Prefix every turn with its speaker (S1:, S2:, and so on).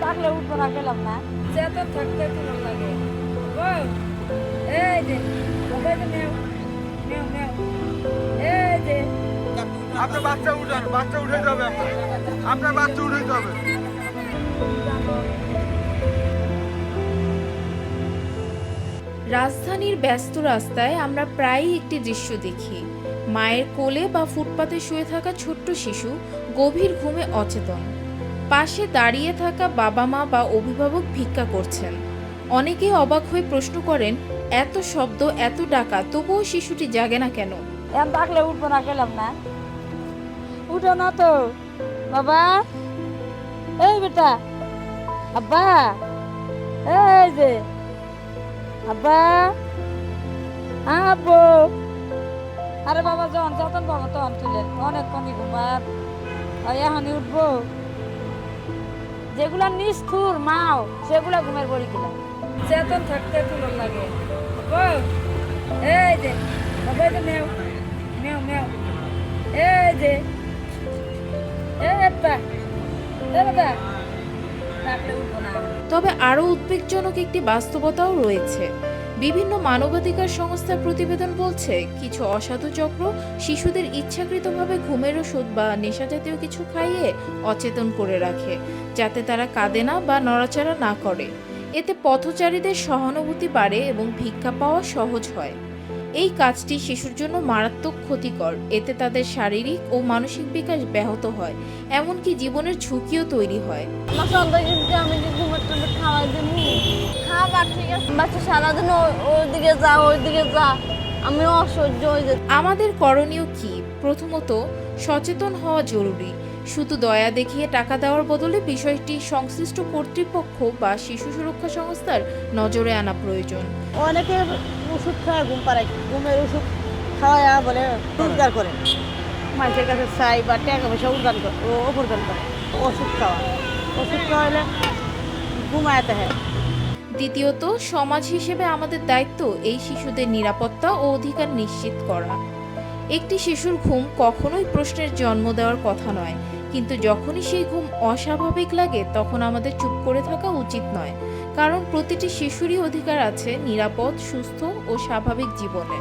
S1: ডাকলে উঠবো না, গেলাম না। চেতন থাকতে ভালো লাগে। এই যে মেও মেও, এই যে
S2: আপনার বাচ্চা উঠান, বাচ্চা উঠে যাবে, আপনার বাচ্চা উঠে যাবে।
S3: রাজধানীর ব্যস্ত রাস্তায় আমরা প্রায়ই একটি দৃশ্য দেখি। মায়ের কোলে বা ফুটপাতে শুয়ে থাকা ছোট্ট শিশু গভীর ঘুমে অচেতন। পাশে দাঁড়িয়ে থাকা বাবা মা বা অভিভাবক ভিক্ষা করছেন। অনেকেই অবাক হয়ে প্রশ্ন করেন, এত শব্দ, এত ডাকা, তবুও শিশুটি জাগে না কেন?
S1: এখন ডাকলে উঠবো না, গেলাম না। উঠো না তো বাবা, এই বেটা, আব্বা, এই যে আব্বা, আব্বু। আরে বাবা, যখন যতন বাবা তখন তুলেন, অনেকক্ষণই ঘুমার, এখনই উঠবো। যেগুলা নিষ্ঠুর মাও সেগুলা ঘুমের বড়ি কিনা। চেতন থাকতে তুলন লাগে। এই যে বাবা, এই যে মেও মেও মেও, এই যে
S3: তবে আরও উদ্বেগজনক একটি বাস্তবতাও রয়েছে। বিভিন্ন মানবাধিকার সংস্থার প্রতিবেদন বলছে, কিছু অসাধু চক্র শিশুদের ইচ্ছাকৃতভাবে ঘুমের ওষুধ বা নেশাজাতীয় কিছু খাইয়ে অচেতন করে রাখে, যাতে তারা কাঁদে না বা নড়াচড়া না করে। এতে পথচারীদের সহানুভূতি বাড়ে এবং ভিক্ষা পাওয়া সহজ হয়। এই কাজটি শিশুর জন্য মারাত্মক ক্ষতিকর। এতে তাদের শারীরিক ও মানসিক বিকাশ ব্যাহত হয়, এমনকি জীবনের ঝুঁকিও তৈরি হয়।
S4: আমি কি ঘুমের টুমের খাওয়াই দিব, খাবার ঠিক আছে, বাচ্চা সারাদিন ওইদিকে যা ওইদিকে যা, আমি অসহ্য হয়ে যাচ্ছি।
S3: আমাদের করণীয় কি? প্রথমত, সচেতন হওয়া জরুরি। শুধু দয়া দেখিয়ে টাকা দেওয়ার বদলে বিষয়টি সংশ্লিষ্ট কর্তৃপক্ষ বা শিশু সুরক্ষা সংস্থার নজরে আনা প্রয়োজন।
S4: অনেকে ওষুধ খাওয়া ঘুম পাড়ায়, ঘুমের ওষুধ খাওয়া বলে রোজগার করে, মানুষের কাছে চাই বা টাকা পয়সা উপার্জন করে ওষুধ খাওয়ালে ঘুমাতে হয়।
S3: দ্বিতীয়ত, সমাজ হিসেবে আমাদের দায়িত্ব এই শিশুদের নিরাপত্তা ও অধিকার নিশ্চিত করা। একটি শিশুর ঘুম কখনোই প্রশ্নের জন্ম দেওয়ার কথা নয়, কিন্তু যখনই সেই ঘুম অস্বাভাবিক লাগে তখন আমাদের চুপ করে থাকা উচিত নয়, কারণ প্রতিটি শিশুরই অধিকার আছে নিরাপদ, সুস্থ ও স্বাভাবিক জীবনে।